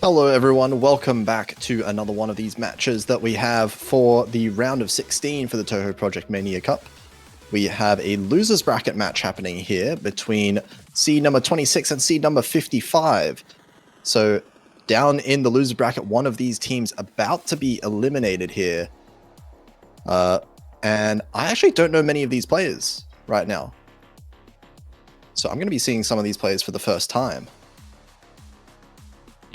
Hello everyone, welcome back to another one of these matches that we have for the round of 16 for the TOUHOU Project Mania Cup. We have a losers bracket match happening here between seed number 26 and seed number 55. So down in the loser bracket, one of these teams about to be eliminated here. And I actually don't know many of these players right now. So I'm going to be seeing some of these players for the first time.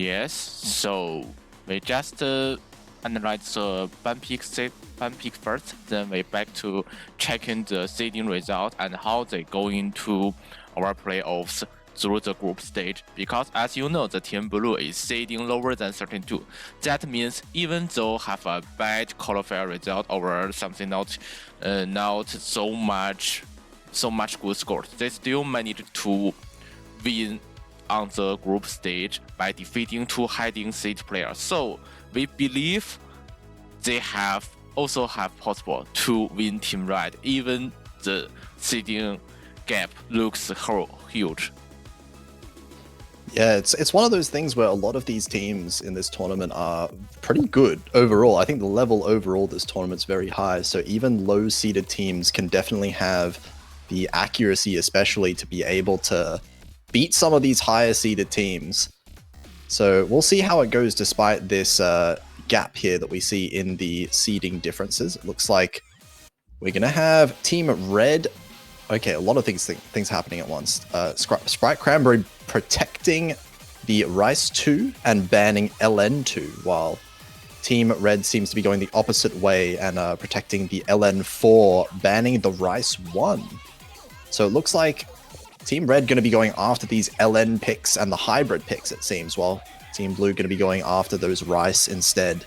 Yes, so we just analyze the ban pick first, then we back to checking the seeding result and how they go into our playoffs through the group stage. Because as you know, the team blue is seeding lower than 32. That means even though have a bad qualifier result or something not so much good scores, they still managed to win on the group stage by defeating two hiding seed players. So we believe they also have possible to win Team Red, even the seeding gap looks huge. Yeah, it's one of those things where a lot of these teams in this tournament are pretty good overall. I think the level overall this tournament's very high, so even low-seeded teams can definitely have the accuracy, especially to be able to beat some of these higher seeded teams. So we'll see how it goes despite this gap here that we see in the seeding differences. It looks like we're going to have Team Red. Okay, a lot of things happening at once. Sprite Cranberry protecting the Rice 2 and banning LN2, while Team Red seems to be going the opposite way and protecting the LN4, banning the Rice 1. So it looks like Team Red going to be going after these LN picks and the hybrid picks, it seems, while Team Blue going to be going after those Rice instead.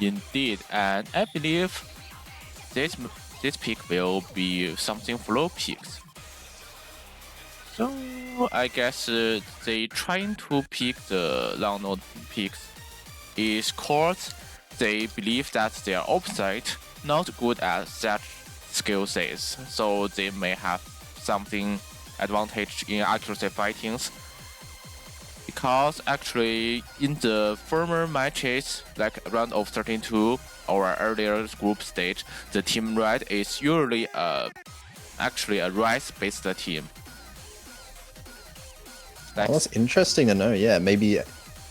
Indeed, and I believe this pick will be something flow picks. So I guess they trying to pick the long node picks is cause they believe that their opposite not good at that skill sets, so they may have something advantage in accuracy fightings. Because actually in the former matches, like round of 32 or earlier group stage, the Team Red is usually actually a Rice-based team. Well, that's interesting to know. Yeah, maybe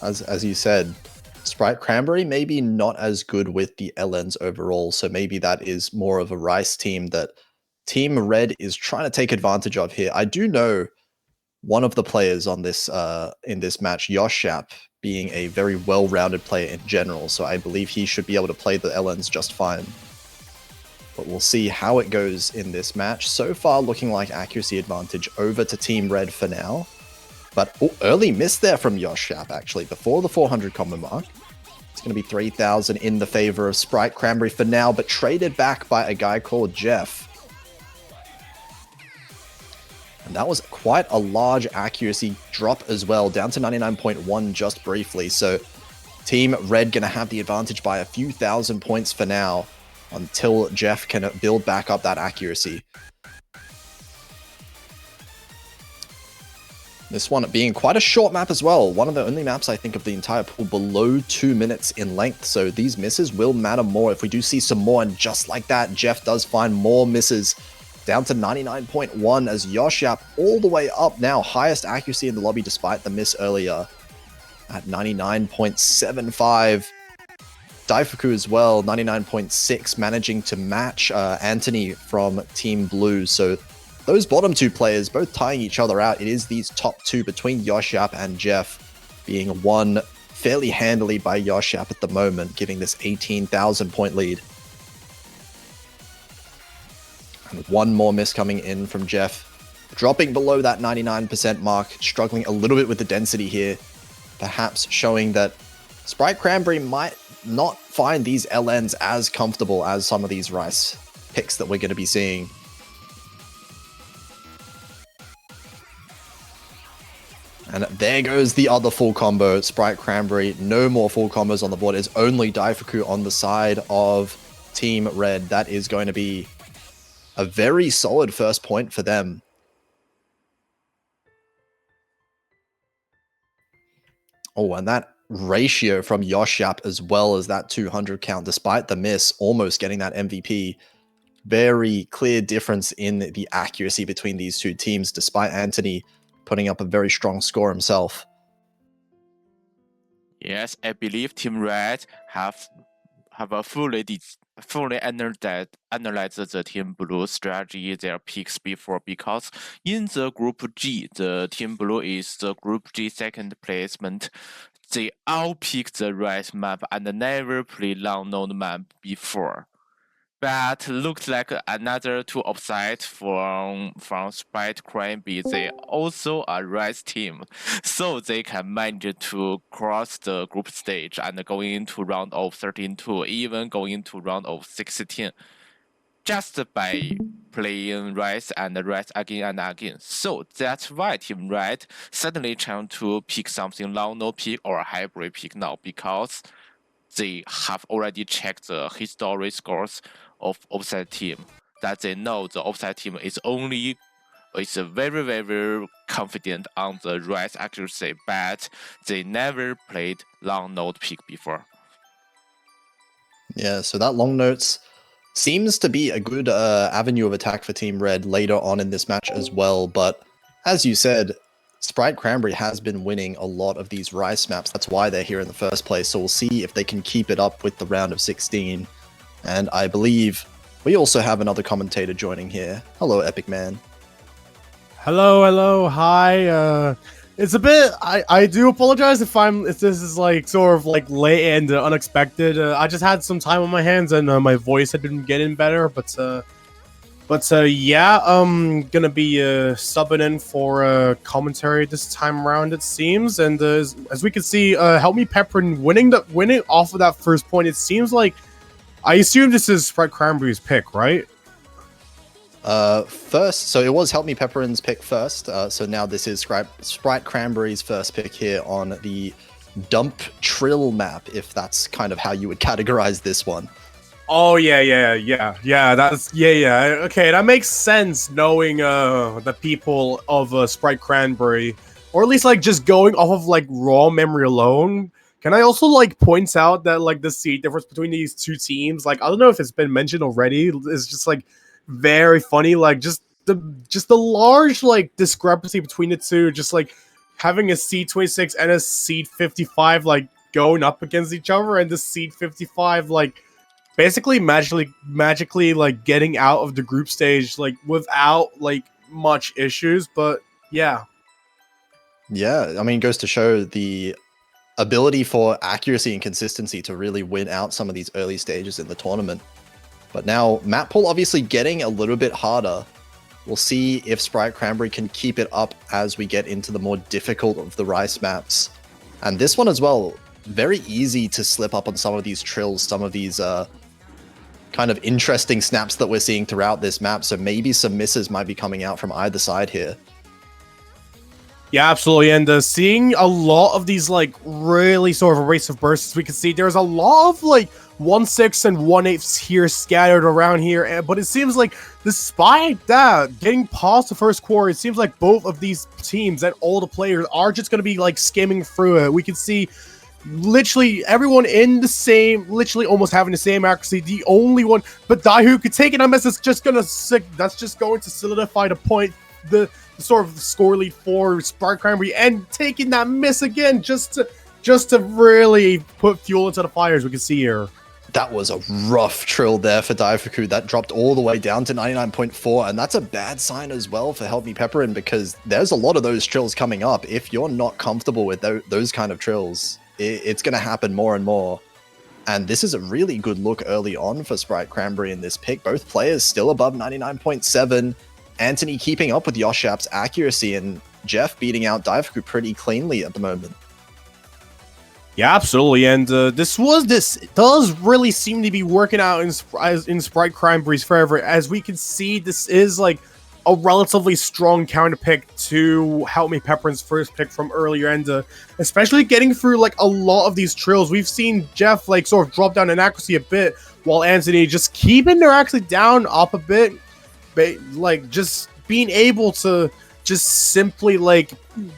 as you said, Sprite Cranberry maybe not as good with the LNs overall, so maybe that is more of a Rice team that Team Red is trying to take advantage of here. I do know one of the players on this in this match, YuEast, being a very well-rounded player in general, so I believe he should be able to play the LNs just fine. But we'll see how it goes in this match. So far, looking like accuracy advantage over to Team Red for now. But early miss there from YuEast, actually, before the 400 combo mark. It's going to be 3,000 in the favor of Sprite Cranberry for now, but traded back by a guy called Jeff. And that was quite a large accuracy drop as well, down to 99.1 just briefly. So Team Red going to have the advantage by a few thousand points for now until Jeff can build back up that accuracy. This one being quite a short map as well. One of the only maps I think of the entire pool below 2 minutes in length. So these misses will matter more if we do see some more. And just like that, Jeff does find more misses. Down to 99.1 as YuEast all the way up now. Highest accuracy in the lobby despite the miss earlier at 99.75. Daifuku as well, 99.6, managing to match Anthony from Team Blue. So those bottom two players both tying each other out. It is these top two between YuEast and Jeff being won fairly handily by YuEast at the moment, giving this 18,000 point lead. And one more miss coming in from Jeff, dropping below that 99% mark, struggling a little bit with the density here, perhaps showing that Sprite Cranberry might not find these LNs as comfortable as some of these Rice picks that we're going to be seeing. And there goes the other full combo. Sprite Cranberry, no more full combos on the board. It's only Daifuku on the side of Team Red. That is going to be a very solid first point for them. Oh, and that ratio from YuEast as well as that 200 count, despite the miss, almost getting that MVP. Very clear difference in the accuracy between these two teams, despite Anthony putting up a very strong score himself. Yes, I believe Team Red have a fully analyzed the Team Blue strategy, their picks before, because in the Group G, the Team Blue is the Group G second placement. They all pick the right map and never play long known map before. But looks like another two upside from Sprite Cranberry. They also a rise team, so they can manage to cross the group stage and go into round of 13-2, even going into round of 16, just by playing Rise and Rise again and again. So that's why Team Red suddenly trying to pick something long no pick or a hybrid pick now, because they have already checked the history scores of offside team, that they know the offside team is very, very confident on the right accuracy, but they never played long note pick before. Yeah, so that long notes seems to be a good avenue of attack for Team Red later on in this match as well, but as you said, Sprite Cranberry has been winning a lot of these Rice maps. That's why they're here in the first place, so we'll see if they can keep it up with the round of 16. And I believe we also have another commentator joining here. Hello, Epic Man. Hello, hi. It's a bit. I do apologize if this is like sort of like late and unexpected. I just had some time on my hands and my voice had been getting better, but yeah, I'm gonna be subbing in for commentary this time around, it seems. And as we can see, Help Me Pepperin winning off of that first point. It seems like, I assume this is Sprite Cranberry's pick, right? First, so it was Help Me Pepperin's pick first. So now this is Sprite Cranberry's first pick here on the Dump Trill map, if that's kind of how you would categorize this one. Oh yeah. Okay, that makes sense. Knowing the people of Sprite Cranberry, or at least like just going off of like raw memory alone. Can I also like point out that like the seed difference between these two teams? Like, I don't know if it's been mentioned already. It's just like very funny. Like just the large like discrepancy between the two. Just like having a seed 26 and a seed 55 like going up against each other, and the seed 55 like basically magically like getting out of the group stage like without like much issues. But yeah, I mean, it goes to show the ability for accuracy and consistency to really win out some of these early stages in the tournament. But now map pool obviously getting a little bit harder. We'll see if Sprite Cranberry can keep it up as we get into the more difficult of the Rice maps. And this one as well, very easy to slip up on some of these trills, some of these kind of interesting snaps that we're seeing throughout this map. So maybe some misses might be coming out from either side here. Yeah, absolutely. And seeing a lot of these like really sort of erasive bursts, we can see there's a lot of like 1/6 and 1/8 here scattered around here. But it seems like despite that, getting past the first quarter, it seems like both of these teams and all the players are just going to be like skimming through it. We can see literally everyone in the same, literally almost having the same accuracy. The only one, but TOUHOU could take it on miss. That's just going to solidify the point, the sort of score lead for Sprite Cranberry, and taking that miss again just to really put fuel into the fires. We can see here. That was a rough trill there for Daifuku. That dropped all the way down to 99.4, and that's a bad sign as well for Help Me Pepperin, because there's a lot of those trills coming up. If you're not comfortable with those kind of trills, it's going to happen more and more. And this is a really good look early on for Sprite Cranberry in this pick. Both players still above 99.7. Anthony keeping up with YuEast's accuracy, and Jeff beating out Daifuku pretty cleanly at the moment. Yeah, absolutely. And this does really seem to be working out in Sprite Cranberry's favor. As we can see, this is like a relatively strong counter pick to Help Me Pepperin's first pick from earlier, and especially getting through like a lot of these trills. We've seen Jeff like sort of drop down in accuracy a bit, while Anthony just keeping their accuracy down up a bit, like just being able to just simply like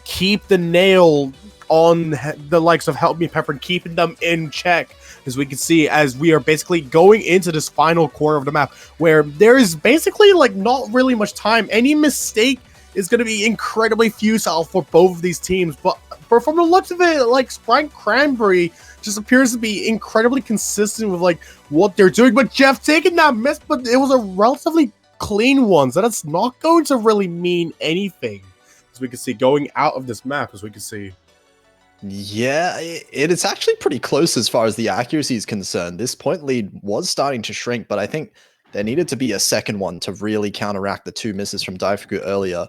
keep the nail on the likes of Help Me Pepper and keeping them in check, as we can see, as we are basically going into this final quarter of the map, where there is basically like not really much time. Any mistake is going to be incredibly futile for both of these teams, but from the looks of it, like Sprite Cranberry just appears to be incredibly consistent with like what they're doing. But Jeff taking that miss, but it was a relatively clean one, so that's not going to really mean anything, as we can see going out of this map, as we can see. Yeah, it's actually pretty close as far as the accuracy is concerned. This point lead was starting to shrink, but I think there needed to be a second one to really counteract the 2 misses from Daifuku earlier.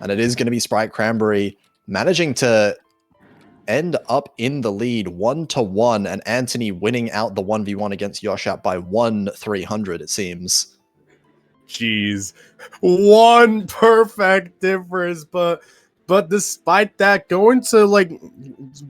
And it is going to be Sprite Cranberry managing to end up in the lead 1-1, and Anthony winning out the 1v1 against Yoshap by 1-300, it seems. Jeez, one perfect difference, but despite that, going to like,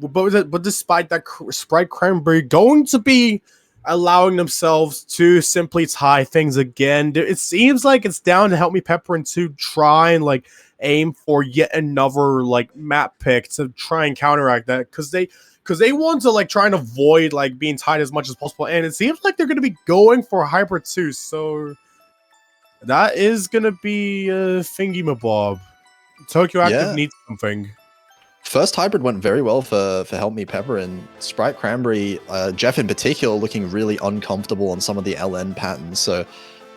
but despite that, Sprite Cranberry going to be allowing themselves to simply tie things again. It seems like it's down to Help Me Pepper and to try and like aim for yet another like map pick to try and counteract that, because they want to like try and avoid like being tied as much as possible, and it seems like they're going to be going for Hybrid 2, so that is going to be thingy mabob. Tokyo Active needs something. First hybrid went very well for Help Me Pepper, and Sprite Cranberry, Jeff in particular, looking really uncomfortable on some of the LN patterns. So,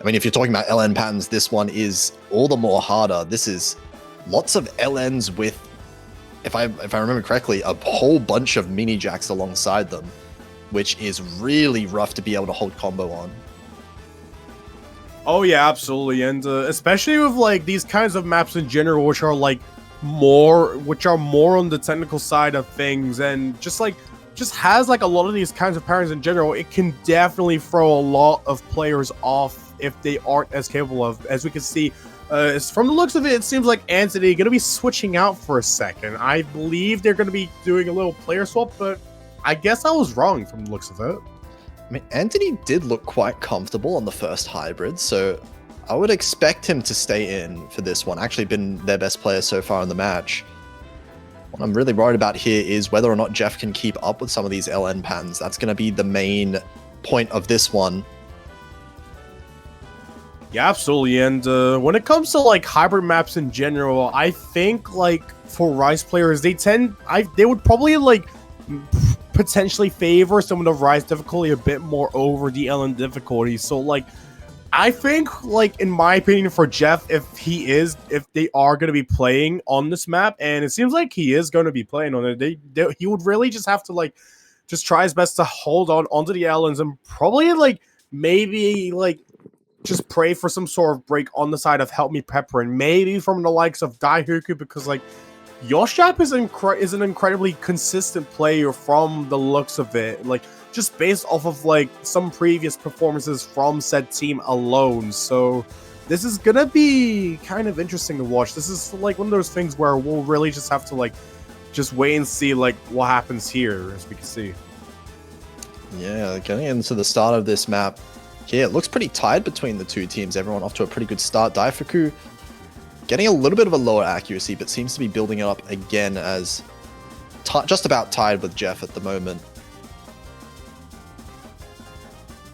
I mean, if you're talking about LN patterns, this one is all the more harder. This is lots of LNs with, if I remember correctly, a whole bunch of mini jacks alongside them, which is really rough to be able to hold combo on. Oh yeah, absolutely, and especially with like these kinds of maps in general, which are more on the technical side of things, and just has like a lot of these kinds of patterns in general, it can definitely throw a lot of players off if they aren't as capable of. As we can see, from the looks of it, it seems like Anthony going to be switching out for a second. I believe they're going to be doing a little player swap, but I guess I was wrong from the looks of it. I mean, Anthony did look quite comfortable on the first hybrid, so I would expect him to stay in for this one. Actually been their best player so far in the match. What I'm really worried about here is whether or not Jeff can keep up with some of these LN patterns. That's going to be the main point of this one. Yeah, absolutely. And when it comes to like hybrid maps in general, I think like for Rise players, they would probably like potentially favor some of the Rise difficulty a bit more over the LN difficulty. So like, I think like in my opinion for Jeff, if they are going to be playing on this map, and it seems like he is going to be playing on it, he would really just have to like just try his best to hold on onto the LNs, and probably like maybe like just pray for some sort of break on the side of Help Me Pepper, and maybe from the likes of Daifuku, because like Yoshap is an incredibly consistent player from the looks of it, like just based off of like some previous performances from said team alone. So this is gonna be kind of interesting to watch. This is like one of those things where we'll really just have to like just wait and see like what happens here, as we can see. Yeah, getting into the start of this map, yeah, it looks pretty tied between the two teams. Everyone off to a pretty good start. Daifuku getting a little bit of a lower accuracy, but seems to be building it up again, as just about tied with Jeff at the moment.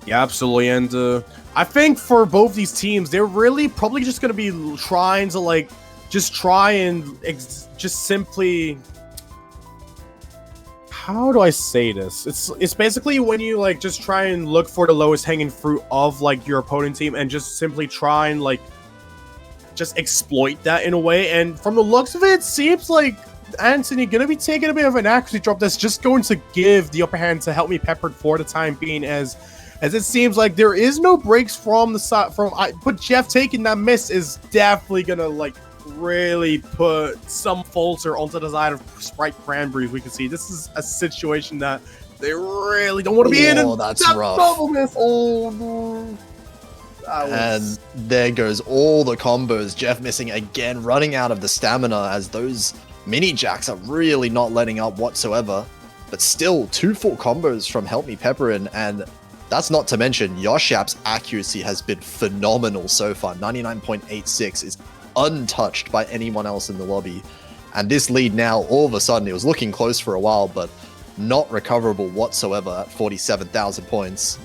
Yeah, absolutely. And I think for both these teams, they're really probably just going to be trying to like just try and just simply, how do I say this? It's basically when you like just try and look for the lowest hanging fruit of like your opponent team, and just simply try and like just exploit that in a way. And from the looks of it seems like Anthony gonna be taking a bit of an accuracy drop that's just going to give the upper hand to Help Me Pepper for the time being, as it seems like there is no breaks from the side but Jeff taking that miss is definitely gonna like really put some falter onto the side of Sprite Cranberry. We can see this is a situation that they really don't want to be in. Oh, that's rough. Oh no. And there goes all the combos. Jeff missing again, running out of the stamina, as those mini jacks are really not letting up whatsoever. But still, 2 full combos from Help Me Pepperin, and that's not to mention Yoshap's accuracy has been phenomenal so far. 99.86 is untouched by anyone else in the lobby. And this lead now, all of a sudden, it was looking close for a while, but not recoverable whatsoever at 47,000 points.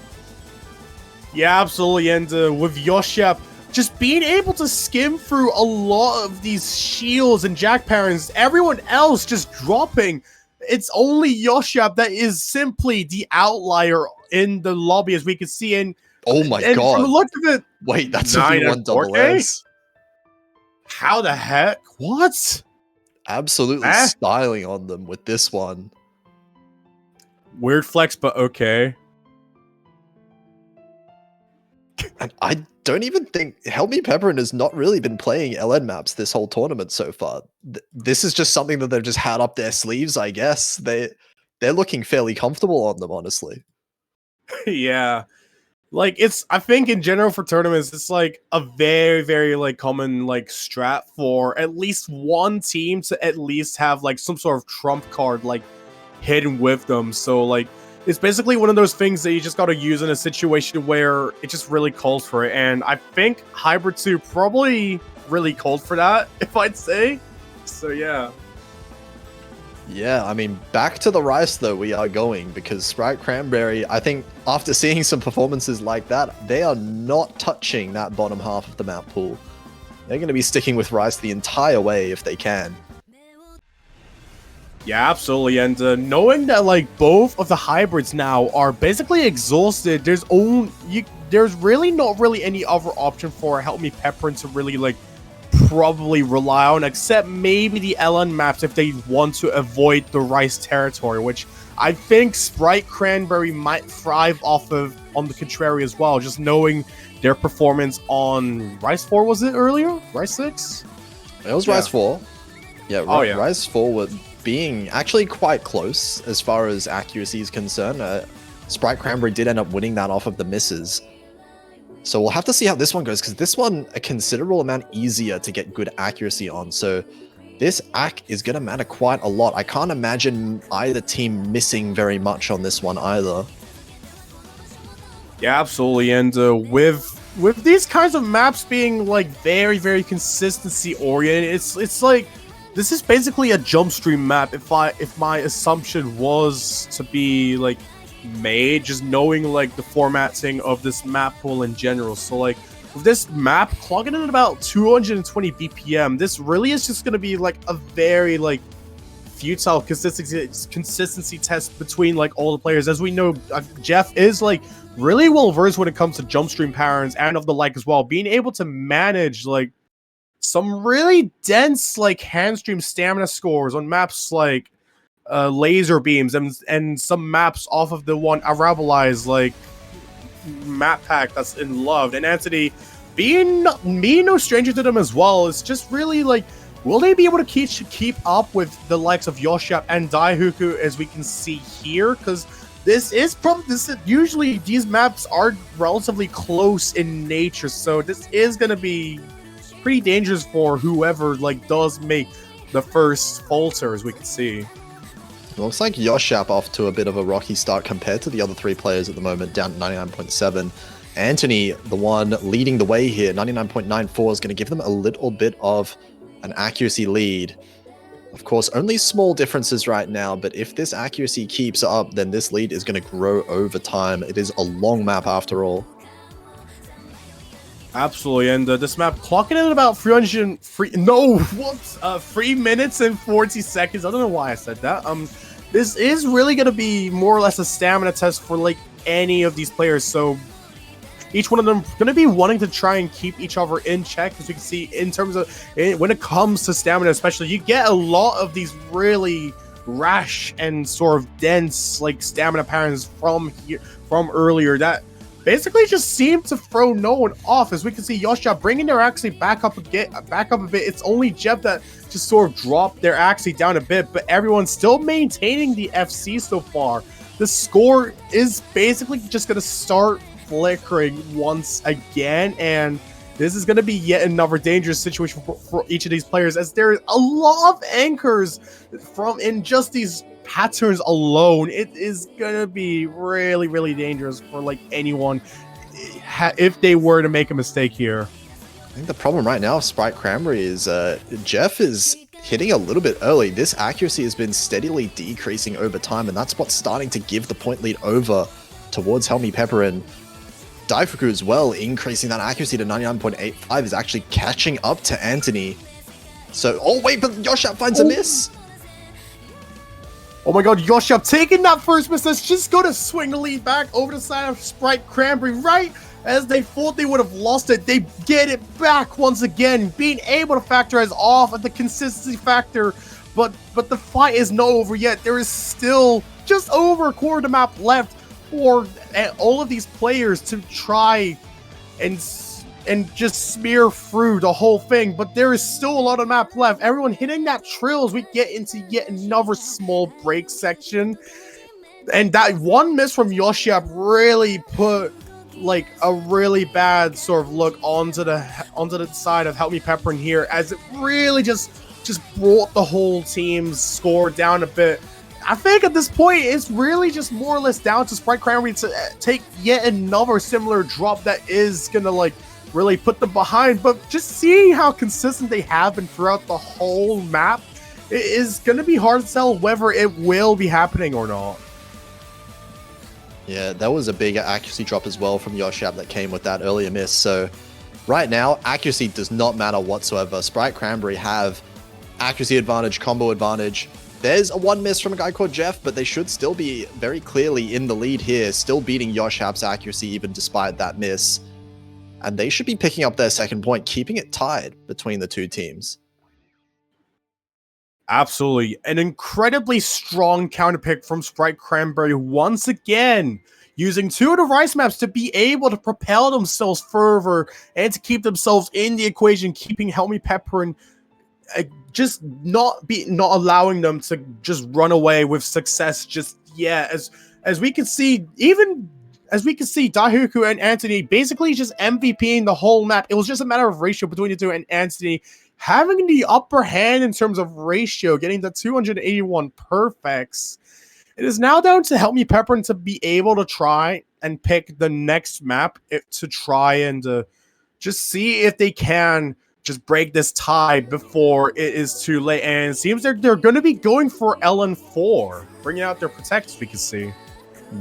Yeah, absolutely. And with YuEast just being able to skim through a lot of these shields and Jack Parents, everyone else just dropping. It's only YuEast that is simply the outlier in the lobby, as we can see. And oh my god! From the look of it, wait, that's a V1 double S. How the heck? What? Absolutely styling on them with this one. Weird flex, but okay. And I don't even think Help Me Pepperin has not really been playing LN maps this whole tournament so far. This is just something that they've just had up their sleeves, I guess. They're looking fairly comfortable on them, honestly. Yeah. Like, I think in general for tournaments, it's like a very, very like common like strat for at least one team to at least have like some sort of trump card like hidden with them. So like, it's basically one of those things that you just got to use in a situation where it just really calls for it. And I think Hybrid 2 probably really called for that, if I'd say. So yeah. Yeah, I mean, back to the Rice, though, we are going, because Sprite Cranberry, I think, after seeing some performances like that, they are not touching that bottom half of the map pool. They're going to be sticking with Rice the entire way if they can. Yeah, absolutely. And knowing that, like, both of the hybrids now are basically exhausted, there's really not any other option for Help Me Pepperin to really, like, probably rely on, except maybe the LN maps if they want to avoid the Rice territory, which I think Sprite Cranberry might thrive off of on the contrary as well, just knowing their performance on Rice 4, was it earlier? Rice 6? It was Rice 4. Yeah, Rice 4 were being actually quite close as far as accuracy is concerned. Sprite Cranberry did end up winning that off of the misses. So we'll have to see how this one goes, because this one, a considerable amount easier to get good accuracy on. So this AC is going to matter quite a lot. I can't imagine either team missing very much on this one either. Yeah, absolutely. And with these kinds of maps being like very, very consistency oriented, it's like this is basically a jump stream map. If my assumption was to be like made, just knowing like the formatting of this map pool in general. So like with this map clocking in at about 220 BPM, this really is just gonna be like a very like futile consistency test between like all the players. As we know, Jeff is like really well versed when it comes to jump stream patterns and of the like as well, being able to manage like some really dense like hand stream stamina scores on maps like laser beams and some maps off of the one Arabalize like map pack that's in loved. And Anthony, being no stranger to them as well, it's just really like, will they be able to keep up with the likes of YuEast and TOUHOU, as we can see here? Because usually these maps are relatively close in nature, so this is gonna be pretty dangerous for whoever like does make the first falter, as we can see. It looks like YuEast off to a bit of a rocky start compared to the other three players at the moment, down to 99.7. Anthony, the one leading the way here, 99.94, is going to give them a little bit of an accuracy lead. Of course, only small differences right now, but if this accuracy keeps up, then this lead is going to grow over time. It is a long map after all. Absolutely, and this map clocking in at about 3 minutes and 40 seconds. I don't know why I said that. This is really going to be more or less a stamina test for like any of these players. So each one of them going to be wanting to try and keep each other in check, as we can see in terms of when it comes to stamina, especially you get a lot of these really rash and sort of dense like stamina patterns from earlier that basically just seem to throw no one off. As we can see, YuEast bringing their Axie back up a bit. It's only Jeb that just sort of dropped their Axie down a bit, but everyone's still maintaining the FC so far. The score is basically just going to start flickering once again, and this is going to be yet another dangerous situation for each of these players, as there is a lot of anchors in just these patterns alone. It is gonna be really, really dangerous for like anyone if they were to make a mistake here. I think the problem right now, Sprite Cranberry, is Jeff is hitting a little bit early. This accuracy has been steadily decreasing over time, and that's what's starting to give the point lead over towards HelmePepperINN. Daifuku as well, increasing that accuracy to 99.85, is actually catching up to Anthony. So, oh wait, but YuEast finds a miss. Oh my god, YuEast taking that first miss. Let's just go to swing the lead back over the side of Sprite Cranberry. Right as they thought they would have lost it, they get it back once again, being able to factorize off at the consistency factor. But the fight is not over yet. There is still just over a quarter of the map left for all of these players to try and just smear through the whole thing, but there is still a lot of map left. Everyone hitting that trill as we get into yet another small break section, and that one miss from YuEast really put like a really bad sort of look onto the side of HelmePepperINN here, as it really just brought the whole team's score down a bit. I think at this point, it's really just more or less down to Sprite Cranberry to take yet another similar drop that is gonna like really put them behind. But just seeing how consistent they have been throughout the whole map, it is gonna be hard to tell whether it will be happening or not. Yeah, that was a big accuracy drop as well from YuEast that came with that earlier miss. So right now, accuracy does not matter whatsoever. Sprite Cranberry have accuracy advantage, combo advantage. There's a one miss from a guy called Jeff, but they should still be very clearly in the lead here, still beating YuEast's accuracy even despite that miss. And they should be picking up their second point, keeping it tied between the two teams. Absolutely. An incredibly strong counterpick from Sprite Cranberry once again, using two of the rice maps to be able to propel themselves further and to keep themselves in the equation, keeping HelmePepperINN just not allowing them to just run away with success just yet. As we can see, Daifuku and Anthony basically just MVPing the whole map. It was just a matter of ratio between the two, and Anthony having the upper hand in terms of ratio, getting the 281 perfects. It is now down to HelmePepperINN to be able to try and pick the next map to try and just see if they can just break this tie before it is too late. And it seems they're going to be going for LN4, bringing out their protects, we can see.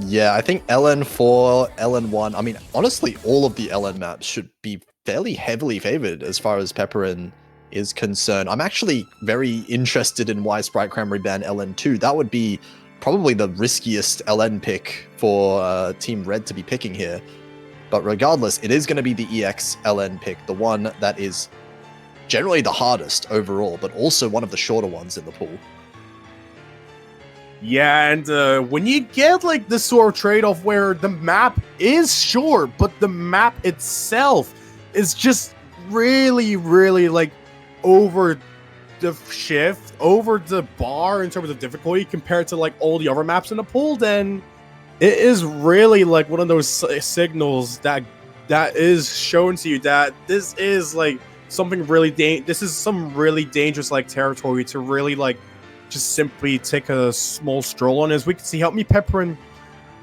Yeah, I think LN4, LN1, I mean, honestly, all of the LN maps should be fairly heavily favored as far as PepperINN is concerned. I'm actually very interested in why Sprite Cranberry banned LN2. That would be probably the riskiest LN pick for Team Red to be picking here. But regardless, it is going to be the EX LN pick, the one that is generally the hardest overall, but also one of the shorter ones in the pool. Yeah, and when you get like this sort of trade-off where the map is short, but the map itself is just really, really like over the shift, over the bar in terms of difficulty compared to like all the other maps in the pool, then it is really like one of those signals that is shown to you that this is like something really this is some really dangerous like territory to really like just simply take a small stroll on. As we can see, HelmePepperINN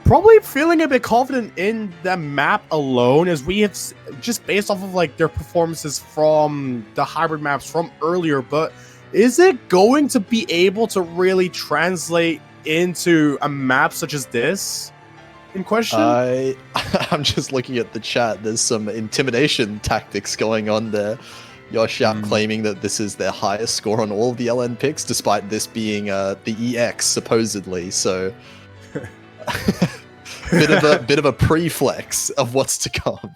probably feeling a bit confident in the map alone, as we have just based off of like their performances from the hybrid maps from earlier. But is it going to be able to really translate into a map such as this in question? I'm just looking at the chat. There's some intimidation tactics going on there. YuEast claiming that this is their highest score on all of the LN picks, despite this being the EX supposedly. So, bit of a pre-flex of what's to come.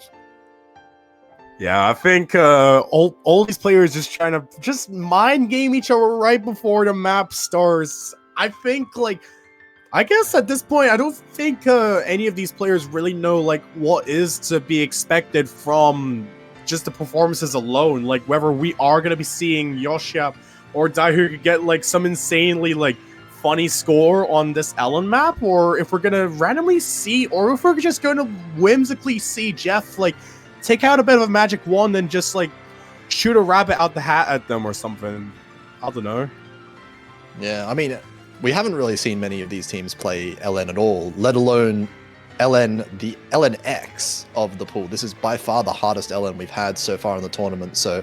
Yeah, I think all these players just trying to just mind game each other right before the map starts. I think like, I guess at this point, I don't think any of these players really know like what is to be expected from just the performances alone, like whether we are going to be seeing YuEast or Daifuku get like some insanely like funny score on this Ellen map, or if we're going to randomly see, or if we're just going to whimsically see Jeff like take out a bit of a magic wand and just like shoot a rabbit out the hat at them or something. I don't know. Yeah, I mean, we haven't really seen many of these teams play LN at all, let alone LN, the LNX of the pool. This is by far the hardest LN we've had so far in the tournament, so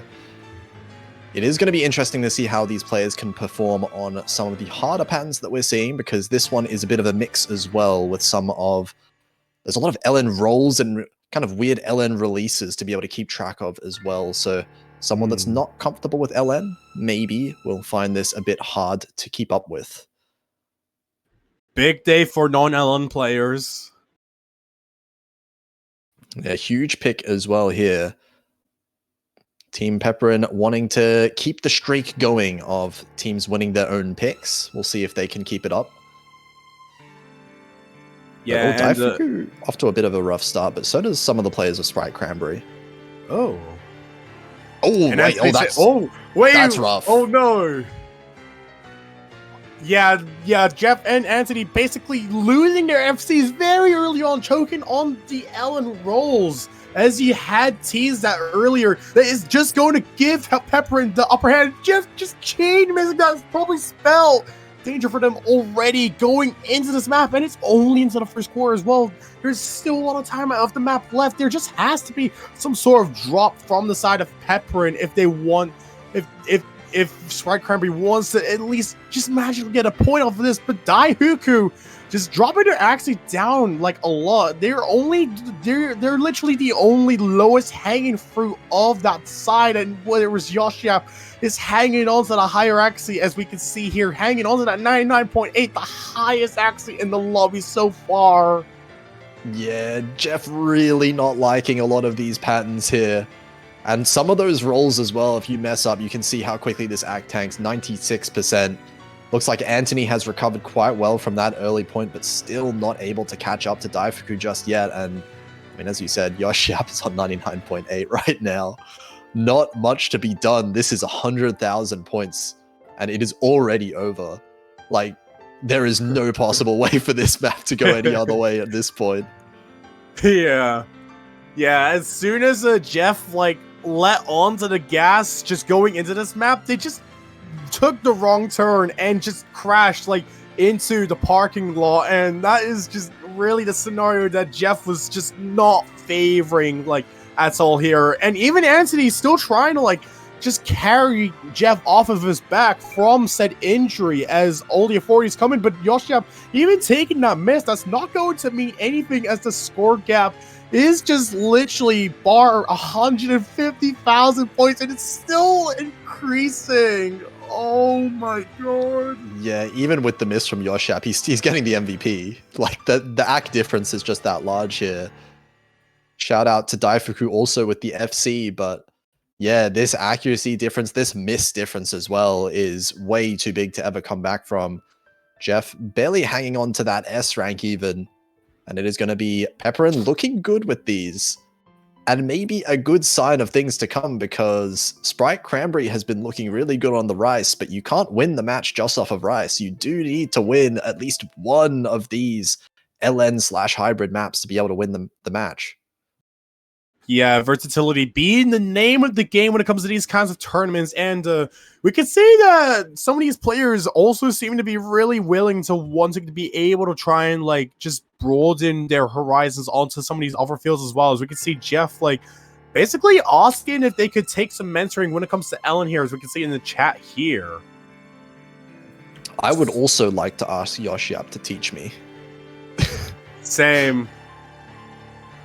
It is going to be interesting to see how these players can perform on some of the harder patterns that we're seeing, because this one is a bit of a mix as well with some of... There's a lot of LN rolls and kind of weird LN releases to be able to keep track of as well. So someone that's not comfortable with LN maybe will find this a bit hard to keep up with. Big day for non-LN players. A huge pick as well here. Team Pepperin wanting to keep the streak going of teams winning their own picks. We'll see if they can keep it up. Yeah, but, Daifuku off to a bit of a rough start, but so does some of the players of Sprite Cranberry. Oh. Oh, and wait, that's rough. Oh, no. Yeah, Jeff and Anthony basically losing their FCs very early on, choking on the LN rolls. As he had teased that earlier, that is just going to give Pepperin the upper hand. Jeff just chain missing that probably spell danger for them already going into this map, and it's only into the first quarter as well. There's still a lot of time of the map left. There just has to be some sort of drop from the side of Pepperin if they want, if Sprite Cranberry wants to at least just magically get a point off of this. But TOUHOU just dropping their Axie down like a lot. They're literally the only lowest hanging fruit of that side, and whether it was YuEast is hanging on to the higher Axie, as we can see here, hanging on to that 99.8, the highest Axie in the lobby so far. Yeah, Jeff really not liking a lot of these patterns here. And some of those rolls as well, if you mess up, you can see how quickly this Act tanks, 96%. Looks like Anthony has recovered quite well from that early point, but still not able to catch up to Daifuku just yet. And, I mean, as you said, YuEast is on 99.8 right now. Not much to be done. This is 100,000 points, and it is already over. Like, there is no possible way for this map to go any other way at this point. Yeah. Yeah, as soon as Jeff, like, let onto the gas just going into this map, they just took the wrong turn and just crashed, like, into the parking lot. And that is just really the scenario that Jeff was just not favoring, like, at all here. And even Anthony's still trying to, like, just carry Jeff off of his back from said injury as all the authorities come in. But YuEast, even taking that miss, that's not going to mean anything, as the score gap is just literally bar 150,000 points, and it's still increasing. Oh my god. Yeah, even with the miss from YuEast, he's getting the MVP. Like, the act difference is just that large here. Shout out to Daifuku also with the FC, but yeah, this accuracy difference, this miss difference as well, is way too big to ever come back from. Jeff barely hanging on to that S rank even. And it is going to be Pepperin looking good with these. And maybe a good sign of things to come, because Sprite Cranberry has been looking really good on the Rice, but you can't win the match just off of Rice. You do need to win at least one of these LN/hybrid maps to be able to win the match. Yeah, versatility being the name of the game when it comes to these kinds of tournaments. And we can see that some of these players also seem to be really willing to wanting to be able to try and, like, just broaden their horizons onto some of these other fields as well. As we can see Jeff, like, basically asking if they could take some mentoring when it comes to LN here, as we can see in the chat here. I would also like to ask YuEast to teach me. Same.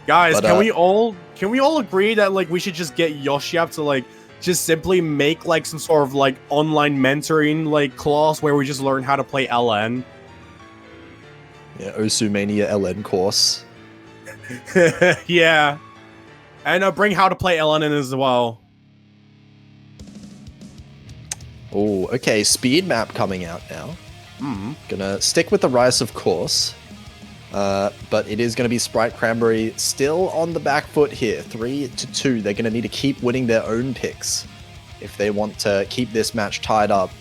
Guys, but, can we all agree that, like, we should just get YuEast to, like, just simply make, like, some sort of, like, online mentoring, like, class where we just learn how to play LN? Yeah, Osumania LN course. Yeah. And bring how to play LN in as well. Oh, okay, speed map coming out now. Gonna stick with the Rice, of course. But it is going to be Sprite Cranberry still on the back foot here, 3-2. They're going to need to keep winning their own picks if they want to keep this match tied up.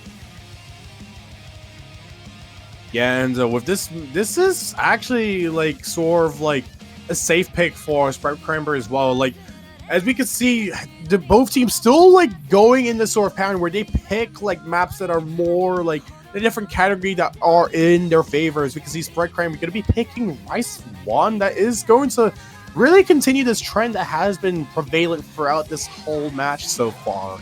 Yeah, and with this is actually, like, sort of like a safe pick for Sprite Cranberry as well. Like, as we can see, both teams still, like, going in this sort of pattern where they pick, like, maps that are more, like, a different category that are in their favors. We can see Sprite Cranberry going to be picking Rice 1. That is going to really continue this trend that has been prevalent throughout this whole match so far.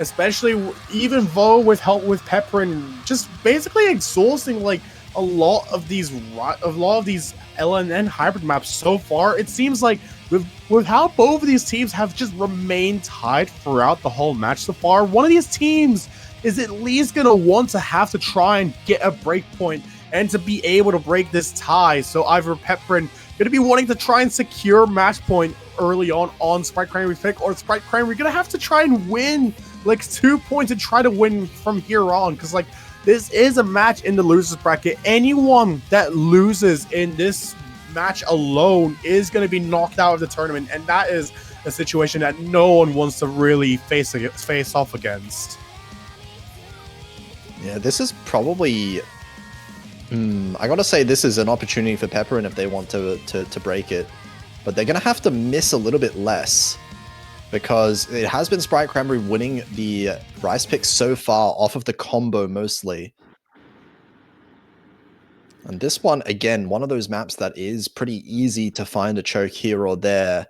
especially even though with help with Pepperin just basically exhausting like a lot of these LNN hybrid maps so far. It seems like with how both of these teams have just remained tied throughout the whole match so far, one of these teams is at least going to want to have to try and get a break point and to be able to break this tie. So either Pepperin going to be wanting to try and secure match point early on Sprite Cranberry's pick, or Sprite Cranberry going to have to try and win like 2 points and try to win from here on, because like this is a match in the losers bracket. Anyone that loses in this match alone is going to be knocked out of the tournament, and that is a situation that no one wants to really face off against. Yeah, this is probably... I gotta say, this is an opportunity for Pepperin if they want to break it. But they're gonna have to miss a little bit less, because it has been Sprite Cranberry winning the Rice pick so far off of the combo mostly. And this one, again, one of those maps that is pretty easy to find a choke here or there.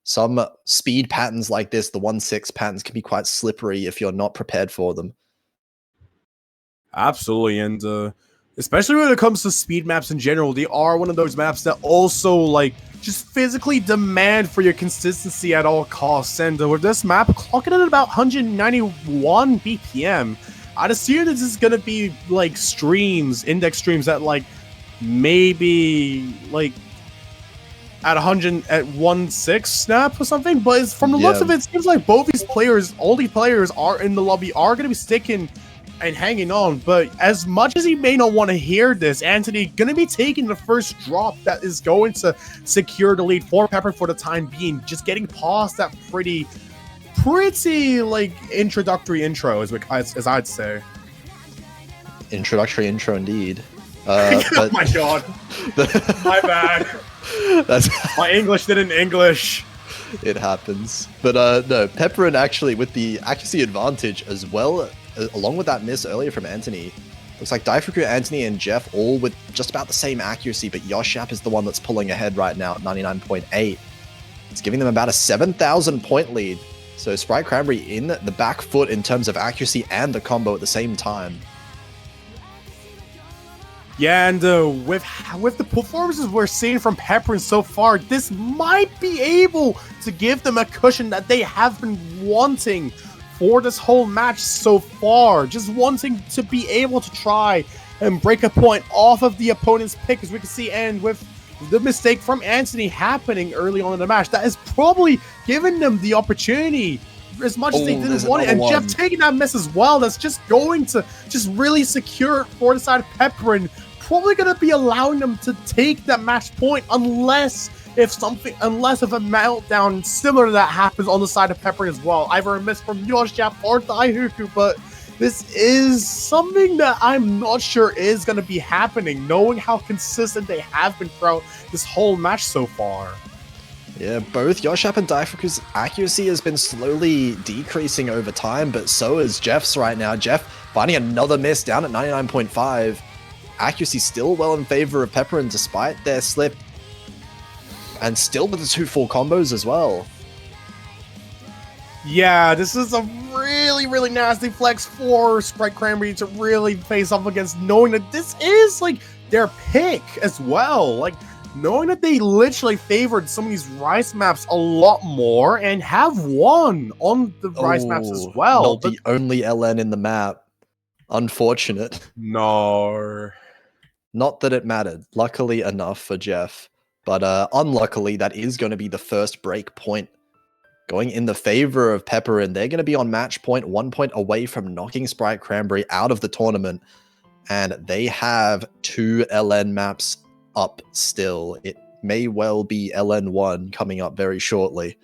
Some speed patterns like this, the 1-6 patterns, can be quite slippery if you're not prepared for them. Absolutely, and especially when it comes to speed maps in general, they are one of those maps that also like just physically demand for your consistency at all costs. And with this map clocking in at about 191 BPM, I'd assume this is gonna be like index streams at like maybe like at 1/6 snap or something. But it's, from the looks of it, it seems like both these players, all these players are in the lobby, are gonna be sticking and hanging on. But as much as he may not want to hear this, Anthony gonna be taking the first drop that is going to secure the lead for Pepper for the time being, just getting past that pretty like introductory intro, as I'd say. Introductory intro indeed. Oh my god. My bad. My English didn't English. It happens. But no, Pepperin actually with the accuracy advantage as well, along with that miss earlier from Anthony. Looks like Daifuku, Anthony, and Jeff all with just about the same accuracy, but Yoshap is the one that's pulling ahead right now at 99.8. It's giving them about a 7,000 point lead. So Sprite Cranberry in the back foot in terms of accuracy and the combo at the same time. Yeah, and with the performances we're seeing from Pepperin so far, this might be able to give them a cushion that they have been wanting for this whole match so far. Just wanting to be able to try and break a point off of the opponent's pick, as we can see, and with the mistake from Anthony happening early on in the match, that has probably given them the opportunity as much as they didn't want it. And Jeff taking that miss as well, that's just going to just really secure it for the side of Pepperin. Probably going to be allowing them to take that match point unless if a meltdown similar to that happens on the side of Pepperin as well. Either a miss from Yoshap or TOUHOU, but this is something that I'm not sure is going to be happening, knowing how consistent they have been throughout this whole match so far. Yeah, both Yoshap and Daifuku's accuracy has been slowly decreasing over time, but so is Jeff's right now. Jeff finding another miss down at 99.5. Accuracy still well in favor of Pepperin despite their slip. And still with the 2 full combos as well. Yeah, this is a really nasty flex for Sprite Cranberry to really face off against, knowing that this is like their pick as well. Like, knowing that they literally favored some of these Rice maps a lot more and have won on the Rice maps as well. Not the only LN in the map. Unfortunate. No. Not that it mattered. Luckily enough for Jeff. But unluckily, that is going to be the first break point going in the favor of Pepperin. They're going to be on match point, 1 point away from knocking Sprite Cranberry out of the tournament. And they have 2 LN maps up still. It may well be LN1 coming up very shortly.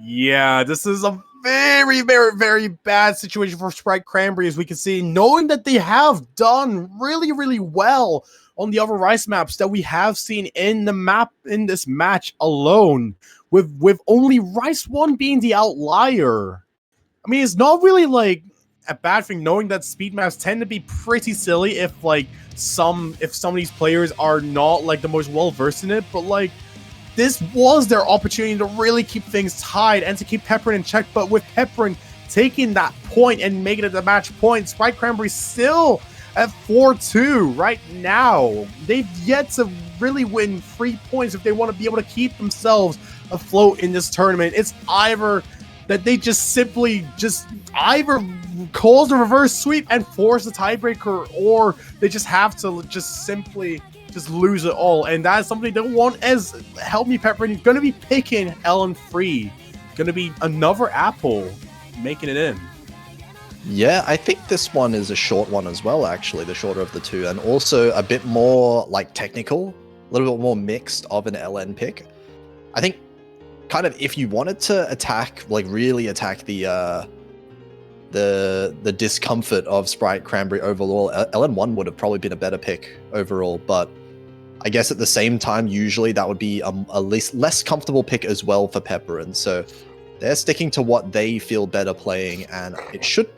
Yeah, this is a very bad situation for Sprite Cranberry, as we can see, knowing that they have done really well on the other Rice maps that we have seen in the map in this match alone, with only Rice 1 being the outlier. I mean, it's not really like a bad thing, knowing that speed maps tend to be pretty silly if some of these players are not like the most well versed in it, but like this was their opportunity to really keep things tied and to keep Pepperin in check. But with Pepperin taking that point and making it the match point. Sprite Cranberry still at 4-2 right now. They've yet to really win 3 points if they want to be able to keep themselves afloat in this tournament. It's either that they just simply either cause a reverse sweep and force a tiebreaker, or they just have to simply lose it all. And that is something they don't want, as Help Me Pepperin going to be picking Ellen free. Going to be another apple making it in. Yeah, I think this one is a short one as well, actually, the shorter of the two, and also a bit more like technical, a little bit more mixed of an LN pick. I think kind of if you wanted to attack, like really attack the discomfort of Sprite Cranberry overall, LN1 would have probably been a better pick overall, but I guess at the same time, usually that would be a less comfortable pick as well for Pepperin. So they're sticking to what they feel better playing, and it should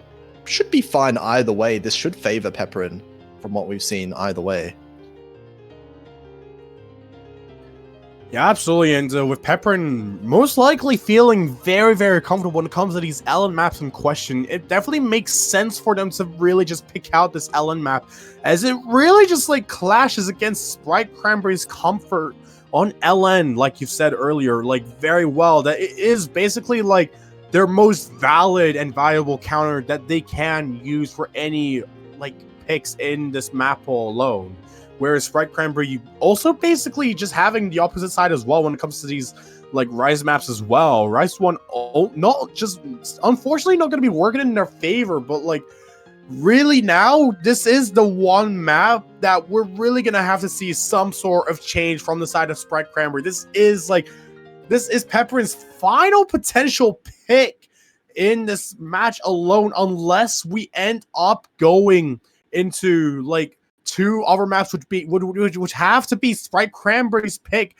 be fine either way. This should favor Pepperin from what we've seen either way. Yeah, absolutely. And with Pepperin most likely feeling very, very comfortable when it comes to these Ellen maps in question, it definitely makes sense for them to really just pick out this Ellen map, as it really just like clashes against Sprite Cranberry's comfort on LN, like you said earlier, like very well. That it is basically like their most valid and viable counter that they can use for any like picks in this map alone. Whereas Sprite Cranberry, you also basically just having the opposite side as well when it comes to these like Rise maps as well. Rise 1, not just unfortunately not going to be working in their favor, but like really now this is the one map that we're really going to have to see some sort of change from the side of Sprite Cranberry. This is Pepperin's final potential pick in this match alone, unless we end up going into like two other maps which have to be Sprite Cranberry's pick,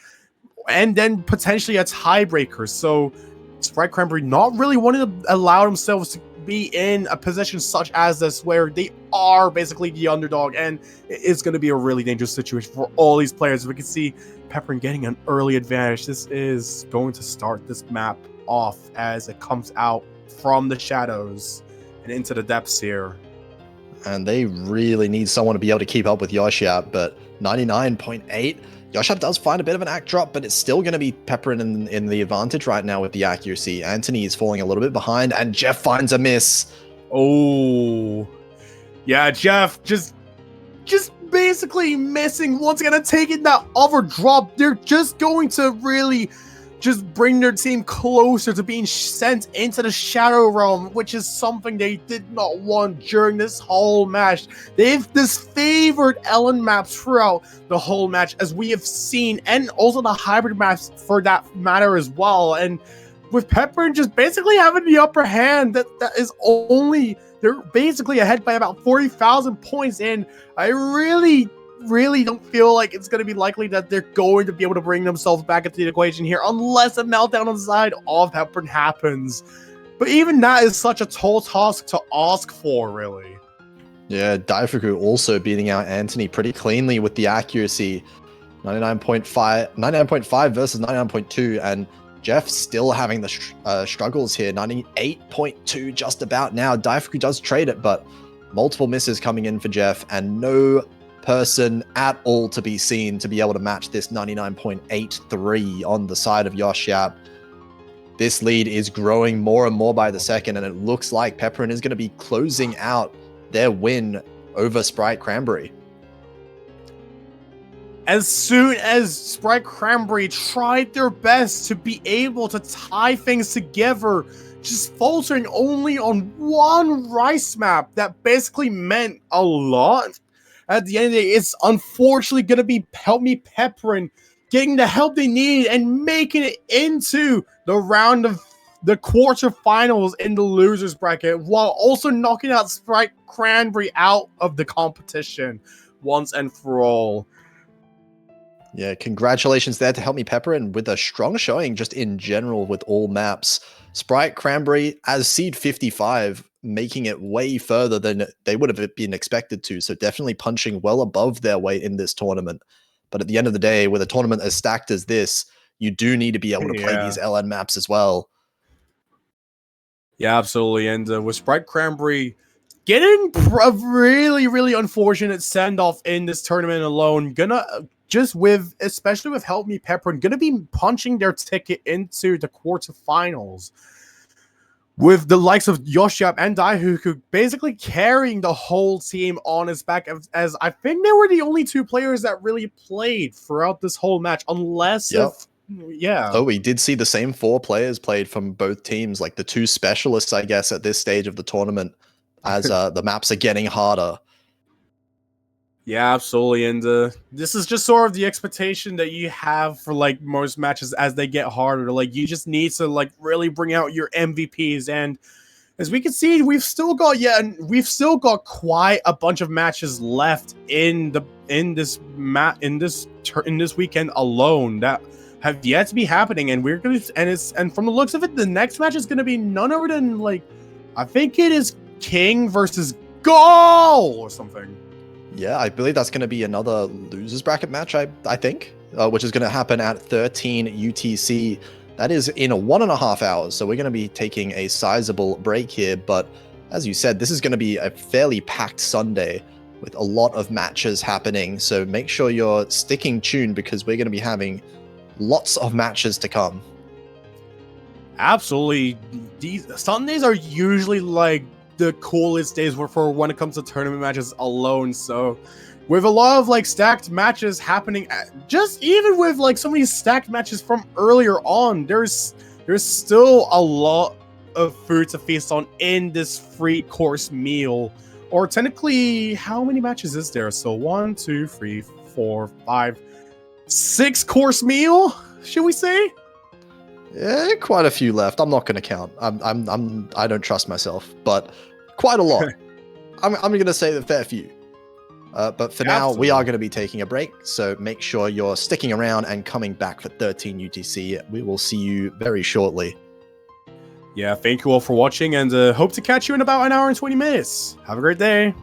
and then potentially a tiebreaker. So Sprite Cranberry not really wanting to allow themselves to be in a position such as this, where they are basically the underdog, and it's going to be a really dangerous situation for all these players. We can see Pepperin getting an early advantage. This is going to start this map off as it comes out from the shadows and into the depths here. And they really need someone to be able to keep up with Yoshiap, but 99.8. Yoshiap does find a bit of an act drop, but it's still going to be Pepperin in the advantage right now with the accuracy. Anthony is falling a little bit behind, and Jeff finds a miss. Oh, yeah, Jeff just basically missing once again and taking that other drop. They're just going to really just bring their team closer to being sent into the Shadow Realm, which is something they did not want during this whole match. They've disfavored Ellen maps throughout the whole match, as we have seen, and also the hybrid maps for that matter as well. And with Pepperin just basically having the upper hand, they're basically ahead by about 40,000 points in. I really don't feel like it's going to be likely that they're going to be able to bring themselves back into the equation here, unless a meltdown on the side of Pepperin happens. But even that is such a tall task to ask for, really. Yeah, Daifuku also beating out Anthony pretty cleanly with the accuracy. 99.5 versus 99.2, and Jeff still having the struggles here. 98.2 just about now. Daifuku does trade it, but multiple misses coming in for Jeff, and no person at all to be seen to be able to match this 99.83 on the side of Yoshiap. This lead is growing more and more by the second, and it looks like Pepperin is going to be closing out their win over Sprite Cranberry. As soon as Sprite Cranberry tried their best to be able to tie things together, just faltering only on one Rice map that basically meant a lot. At the end of the day, it's unfortunately going to be Help Me Pepperin getting the help they need and making it into the round of the quarterfinals in the losers bracket, while also knocking out Sprite Cranberry out of the competition once and for all. Yeah, congratulations there to Help Me Pepperin with a strong showing just in general with all maps. Sprite Cranberry as seed 55, making it way further than they would have been expected to. So definitely punching well above their weight in this tournament. But at the end of the day, with a tournament as stacked as this, you do need to be able to play these LN maps as well. Yeah, absolutely. And with Sprite Cranberry getting a really, really unfortunate send-off in this tournament alone, gonna just with, especially with Help Me Pepper, gonna be punching their ticket into the quarterfinals. With the likes of Yoshiap and TOUHOU basically carrying the whole team on his back, as I think they were the only two players that really played throughout this whole match, unless if, yeah. Oh, we did see the same 4 players played from both teams, like the 2 specialists, I guess, at this stage of the tournament, as the maps are getting harder. Yeah, absolutely. And this is just sort of the expectation that you have for like most matches as they get harder. Like you just need to like really bring out your MVPs. And as we can see, we've still got quite a bunch of matches left in this weekend alone that have yet to be happening. And and from the looks of it, the next match is gonna be none other than like, I think it is King versus Gall or something. Yeah, I believe that's going to be another losers bracket match, I think, which is going to happen at 13 UTC. That is in 1.5 hours, so we're going to be taking a sizable break here. But as you said, this is going to be a fairly packed Sunday with a lot of matches happening. So make sure you're sticking tuned because we're going to be having lots of matches to come. Absolutely. These Sundays are usually like the coolest days for when it comes to tournament matches alone. So with a lot of like stacked matches happening, just even with like some of these stacked matches from earlier on, there's still a lot of food to feast on in this 3-course meal. Or technically, how many matches is there? So 1, 2, 3, 4, 5, 6-course meal, should we say? Yeah, quite a few left. I'm not going to count. I don't trust myself, but quite a lot. I'm going to say a fair few. But for now, we are going to be taking a break. So make sure you're sticking around and coming back for 13 UTC. We will see you very shortly. Yeah, thank you all for watching, and hope to catch you in about 1 hour and 20 minutes. Have a great day.